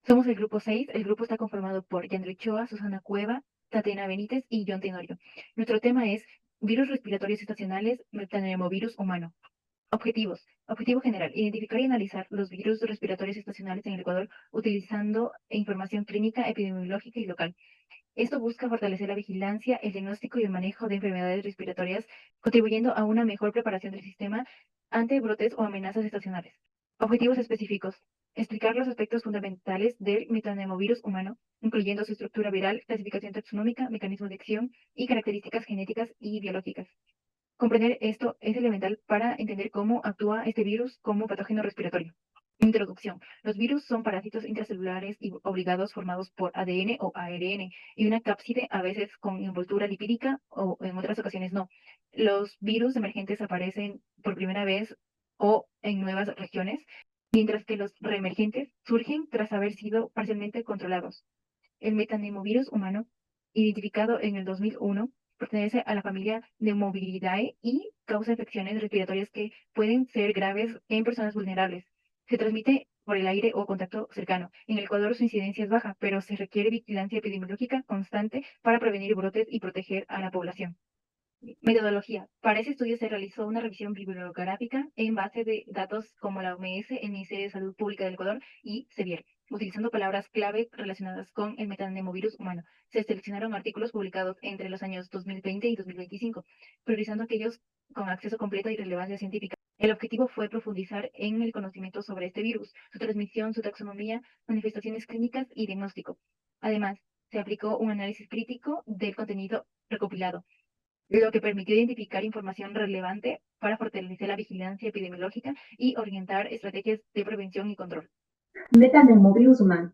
Somos el grupo 6. El grupo está conformado por Yandri Ochoa, Susana Cueva, Tatiana Benítez y John Tenorio. Nuestro tema es virus respiratorios estacionales, metapneumovirus humano. Objetivos. Objetivo general. Identificar y analizar los virus respiratorios estacionales en el Ecuador utilizando información clínica, epidemiológica y local. Esto busca fortalecer la vigilancia, el diagnóstico y el manejo de enfermedades respiratorias, contribuyendo a una mejor preparación del sistema ante brotes o amenazas estacionales. Objetivos específicos. Explicar los aspectos fundamentales del metapneumovirus humano, incluyendo su estructura viral, clasificación taxonómica, mecanismos de acción y características genéticas y biológicas. Comprender esto es elemental para entender cómo actúa este virus como patógeno respiratorio. Introducción. Los virus son parásitos intracelulares y obligados formados por ADN o ARN y una cápside, a veces con envoltura lipídica o en otras ocasiones no. Los virus emergentes aparecen por primera vez o en nuevas regiones, mientras que los reemergentes surgen tras haber sido parcialmente controlados. El metapneumovirus humano, identificado en el 2001, pertenece a la familia Pneumoviridae y causa infecciones respiratorias que pueden ser graves en personas vulnerables. Se transmite por el aire o contacto cercano. En el Ecuador su incidencia es baja, pero se requiere vigilancia epidemiológica constante para prevenir brotes y proteger a la población. Metodología. Para ese estudio se realizó una revisión bibliográfica en base de datos como la OMS, el Ministerio de Salud Pública del Ecuador y Sevier, utilizando palabras clave relacionadas con el metapneumovirus humano. Se seleccionaron artículos publicados entre los años 2020 y 2025, priorizando aquellos con acceso completo y relevancia científica. El objetivo fue profundizar en el conocimiento sobre este virus, su transmisión, su taxonomía, manifestaciones clínicas y diagnóstico. Además, se aplicó un análisis crítico del contenido recopilado, lo que permitió identificar información relevante para fortalecer la vigilancia epidemiológica y orientar estrategias de prevención y control. Metapneumovirus humano.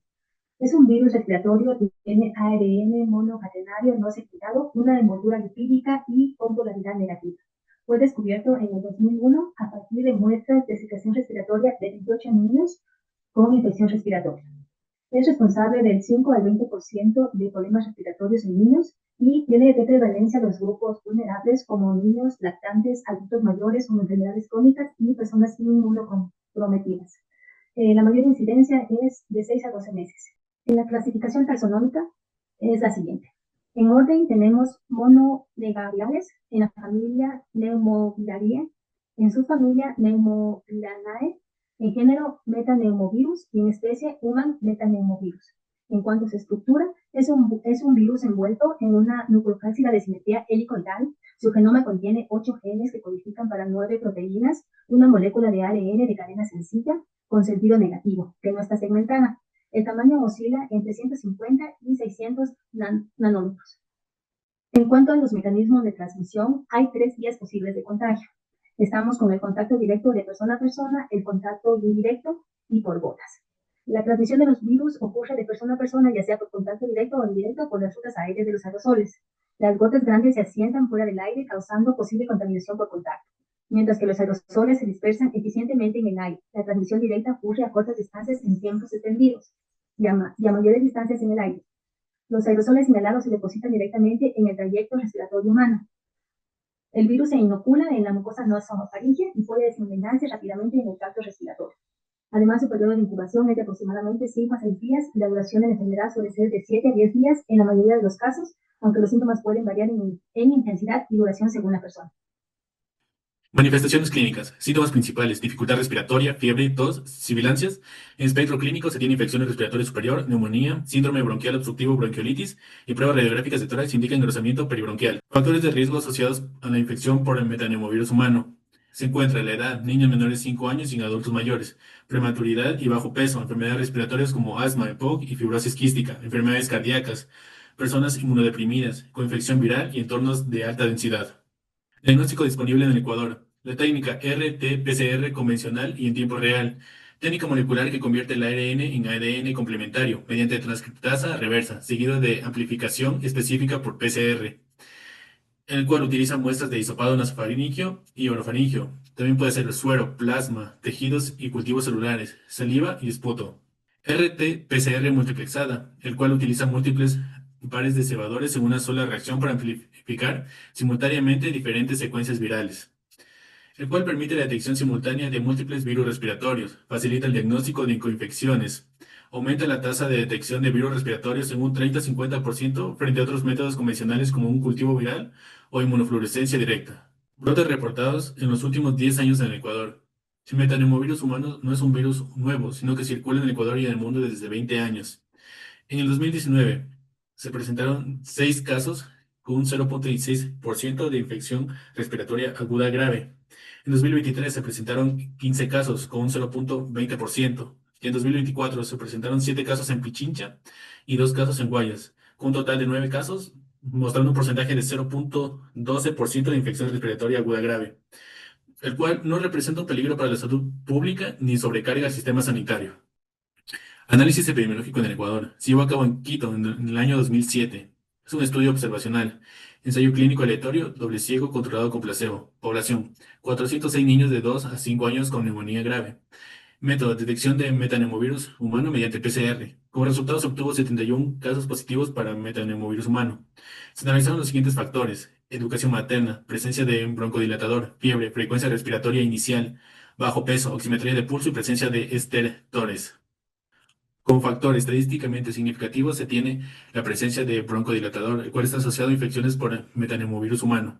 Es un virus respiratorio que tiene ARN monocatenario no secretado, una envoltura lipídica y con polaridad negativa. Fue descubierto en el 2001 a partir de muestras de secreción respiratoria de 28 niños con infección respiratoria. Es responsable del 5 al 20% de problemas respiratorios en niños y tiene de prevalencia los grupos vulnerables como niños, lactantes, adultos mayores con enfermedades crónicas y personas inmunocomprometidas. La mayor incidencia es de 6 a 12 meses. La clasificación taxonómica es la siguiente. En orden tenemos monomegavirales en la familia Pneumoviridae, en su familia Pneumoviridae, en género metapneumovirus y en especie Human metapneumovirus. En cuanto a su estructura, es un virus envuelto en una nucleocápsida de simetría helicoidal. Su genoma contiene 8 genes que codifican para 9 proteínas, una molécula de ARN de cadena sencilla con sentido negativo, que no está segmentada. El tamaño oscila entre 150 y 600 nanómetros. En cuanto a los mecanismos de transmisión, hay 3 vías posibles de contagio. Estamos con el contacto directo de persona a persona, el contacto indirecto y por gotas. La transmisión de los virus ocurre de persona a persona, ya sea por contacto directo o indirecto por las rutas aéreas de los aerosoles. Las gotas grandes se asientan fuera del aire, causando posible contaminación por contacto, mientras que los aerosoles se dispersan eficientemente en el aire. La transmisión directa ocurre a cortas distancias en tiempos extendidos y a mayores distancias en el aire. Los aerosoles inhalados se depositan directamente en el trayecto respiratorio humano. El virus se inocula en la mucosa nasofaríngea y puede diseminarse rápidamente en el tracto respiratorio. Además, su periodo de incubación es de aproximadamente 5 a 6 días y la duración de la enfermedad suele ser de 7 a 10 días en la mayoría de los casos, aunque los síntomas pueden variar en intensidad y duración según la persona. Manifestaciones clínicas. Síntomas principales: dificultad respiratoria, fiebre, tos, sibilancias. En espectro clínico se tiene infección respiratoria superior, neumonía, síndrome bronquial obstructivo, bronquiolitis y pruebas radiográficas de tórax indican engrosamiento peribronquial. Factores de riesgo asociados a la infección por el metapneumovirus humano. Se encuentra la edad: niños menores de 5 años y en adultos mayores. Prematuridad y bajo peso. Enfermedades respiratorias como asma, EPOC y fibrosis quística. Enfermedades cardíacas. Personas inmunodeprimidas, con infección viral y entornos de alta densidad. Diagnóstico disponible en el Ecuador. La técnica RT-PCR convencional y en tiempo real. Técnica molecular que convierte el ARN en ADN complementario mediante transcriptasa reversa, seguido de amplificación específica por PCR, el cual utiliza muestras de hisopado nasofaríngeo y orofaríngeo. También puede ser suero, plasma, tejidos y cultivos celulares, saliva y esputo. RT-PCR multiplexada, el cual utiliza múltiples pares de cebadores en una sola reacción para amplificar simultáneamente diferentes secuencias virales, el cual permite la detección simultánea de múltiples virus respiratorios, facilita el diagnóstico de coinfecciones, Aumenta la tasa de detección de virus respiratorios en un 30-50% frente a otros métodos convencionales como un cultivo viral o inmunofluorescencia directa. Brotes reportados en los últimos 10 años en el Ecuador. El metapneumovirus humano no es un virus nuevo, sino que circula en el Ecuador y en el mundo desde 20 años. En el 2019 se presentaron 6 casos con un 0,16% de infección respiratoria aguda grave. En 2023 se presentaron 15 casos con un 0,20%. Y en 2024 se presentaron 7 casos en Pichincha y 2 casos en Guayas, con un total de 9 casos, mostrando un porcentaje de 0,12% de infección respiratoria aguda grave, el cual no representa un peligro para la salud pública ni sobrecarga al sistema sanitario. Análisis epidemiológico en el Ecuador. Se llevó a cabo en Quito en el año 2007. Es un estudio observacional. Ensayo clínico aleatorio, doble ciego, controlado con placebo. Población: 406 niños de 2 a 5 años con neumonía grave. Método: detección de metaneumovirus humano mediante PCR. Como resultado se obtuvo 71 casos positivos para metaneumovirus humano. Se analizaron los siguientes factores: educación materna, presencia de broncodilatador, fiebre, frecuencia respiratoria inicial, bajo peso, oximetría de pulso y presencia de estertores. Como factor estadísticamente significativo se tiene la presencia de broncodilatador, el cual está asociado a infecciones por metaneumovirus humano.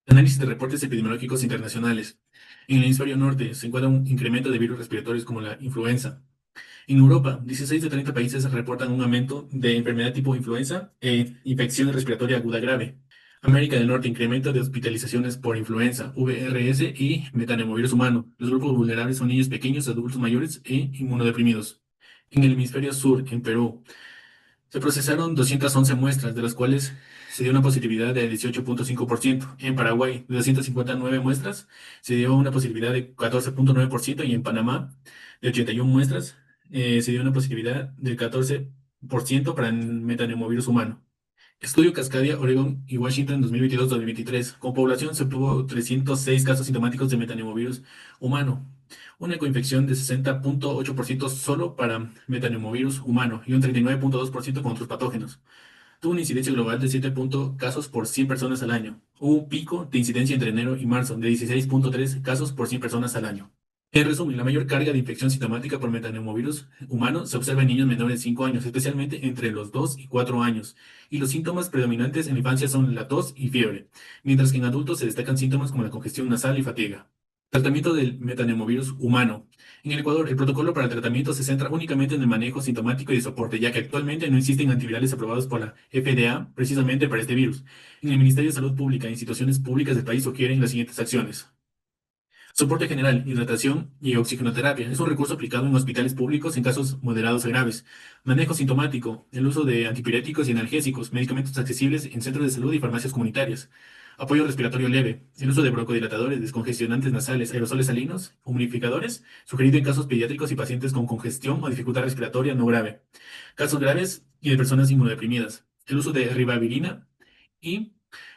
Análisis de reportes epidemiológicos internacionales. En el hemisferio norte se encuentra un incremento de virus respiratorios como la influenza. En Europa, 16 de 30 países reportan un aumento de enfermedad tipo influenza e infección respiratoria aguda grave. América del Norte, incremento de hospitalizaciones por influenza, VRS y metaneumovirus humano. Los grupos vulnerables son niños pequeños, adultos mayores e inmunodeprimidos. En el hemisferio sur, en Perú, se procesaron 211 muestras, de las cuales se dio una positividad de 18,5%. En Paraguay, de 259 muestras, se dio una positividad de 14,9%. Y en Panamá, de 81 muestras, se dio una positividad del 14% para el metaneumovirus humano. Estudio Cascadia, Oregon y Washington 2022-2023. Con población se obtuvo 306 casos sintomáticos de metaneumovirus humano. Una coinfección de 60,8% solo para metaneumovirus humano y un 39,2% con otros patógenos. Tuvo una incidencia global de 7 casos por 100 personas al año. Hubo un pico de incidencia entre enero y marzo de 16,3 casos por 100 personas al año. En resumen, la mayor carga de infección sintomática por metaneumovirus humano se observa en niños menores de 5 años, especialmente entre los 2 y 4 años, y los síntomas predominantes en la infancia son la tos y fiebre, mientras que en adultos se destacan síntomas como la congestión nasal y fatiga. Tratamiento del metaneumovirus humano. En el Ecuador, el protocolo para el tratamiento se centra únicamente en el manejo sintomático y de soporte, ya que actualmente no existen antivirales aprobados por la FDA precisamente para este virus. En el Ministerio de Salud Pública e instituciones públicas del país sugieren las siguientes acciones. Soporte general, hidratación y oxigenoterapia. Es un recurso aplicado en hospitales públicos en casos moderados a graves. Manejo sintomático, el uso de antipiréticos y analgésicos, medicamentos accesibles en centros de salud y farmacias comunitarias. Apoyo respiratorio leve, el uso de broncodilatadores, descongestionantes nasales, aerosoles salinos, humidificadores, sugerido en casos pediátricos y pacientes con congestión o dificultad respiratoria no grave. Casos graves y de personas inmunodeprimidas. El uso de ribavirina y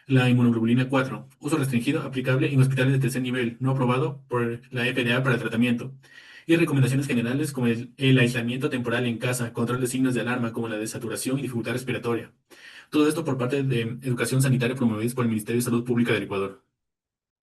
la inmunoglobulina 4, uso restringido, aplicable en hospitales de tercer nivel, no aprobado por la FDA para el tratamiento. Y recomendaciones generales como el aislamiento temporal en casa, control de signos de alarma como la desaturación y dificultad respiratoria. Todo esto por parte de educación sanitaria promovidos por el Ministerio de Salud Pública del Ecuador.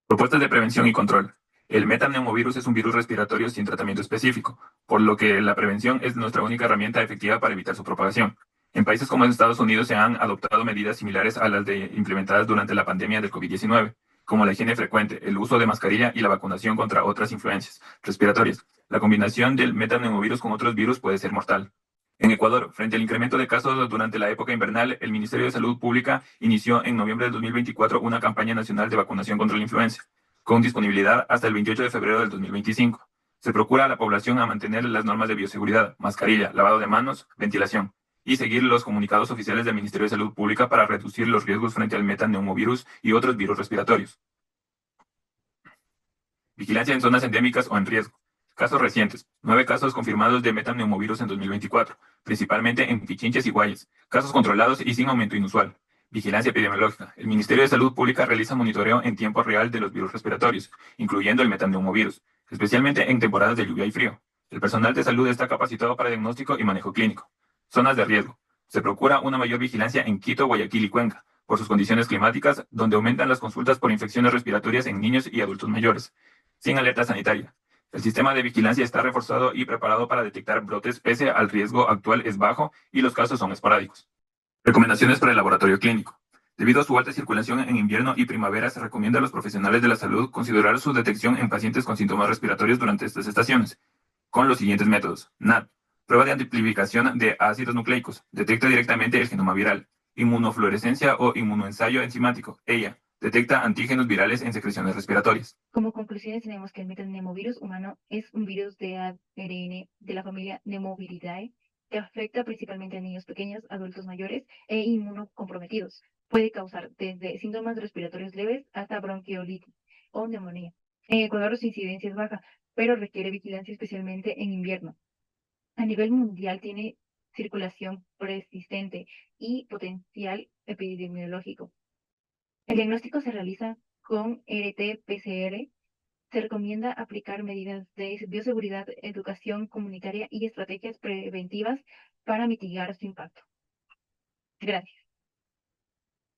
Propuestas de prevención y control. El metaneumovirus es un virus respiratorio sin tratamiento específico, por lo que la prevención es nuestra única herramienta efectiva para evitar su propagación. En países como Estados Unidos se han adoptado medidas similares a las implementadas durante la pandemia del COVID-19, como la higiene frecuente, el uso de mascarilla y la vacunación contra otras influencias respiratorias. La combinación del metaneumovirus con otros virus puede ser mortal. En Ecuador, frente al incremento de casos durante la época invernal, el Ministerio de Salud Pública inició en noviembre del 2024 una campaña nacional de vacunación contra la influenza, con disponibilidad hasta el 28 de febrero del 2025. Se procura a la población a mantener las normas de bioseguridad, mascarilla, lavado de manos, ventilación, y seguir los comunicados oficiales del Ministerio de Salud Pública para reducir los riesgos frente al metaneumovirus y otros virus respiratorios. Vigilancia en zonas endémicas o en riesgo. Casos recientes. 9 casos confirmados de metaneumovirus en 2024, principalmente en Pichinches y Guayas. Casos controlados y sin aumento inusual. Vigilancia epidemiológica. El Ministerio de Salud Pública realiza monitoreo en tiempo real de los virus respiratorios, incluyendo el metaneumovirus, especialmente en temporadas de lluvia y frío. El personal de salud está capacitado para diagnóstico y manejo clínico. Zonas de riesgo. Se procura una mayor vigilancia en Quito, Guayaquil y Cuenca, por sus condiciones climáticas, donde aumentan las consultas por infecciones respiratorias en niños y adultos mayores. Sin alerta sanitaria. El sistema de vigilancia está reforzado y preparado para detectar brotes pese al riesgo actual es bajo y los casos son esporádicos. Recomendaciones para el laboratorio clínico. Debido a su alta circulación en invierno y primavera, se recomienda a los profesionales de la salud considerar su detección en pacientes con síntomas respiratorios durante estas estaciones, con los siguientes métodos. NAT, prueba de amplificación de ácidos nucleicos, detecta directamente el genoma viral. Inmunofluorescencia o inmunoensayo enzimático, EIA, detecta antígenos virales en secreciones respiratorias. Como conclusiones tenemos que el metapneumovirus humano es un virus de ARN de la familia Pneumoviridae que afecta principalmente a niños pequeños, adultos mayores e inmunocomprometidos. Puede causar desde síntomas respiratorios leves hasta bronquiolitis o neumonía. En Ecuador su incidencia es baja, pero requiere vigilancia especialmente en invierno. A nivel mundial tiene circulación persistente y potencial epidemiológico. El diagnóstico se realiza con RT-PCR. Se recomienda aplicar medidas de bioseguridad, educación comunitaria y estrategias preventivas para mitigar su impacto. Gracias.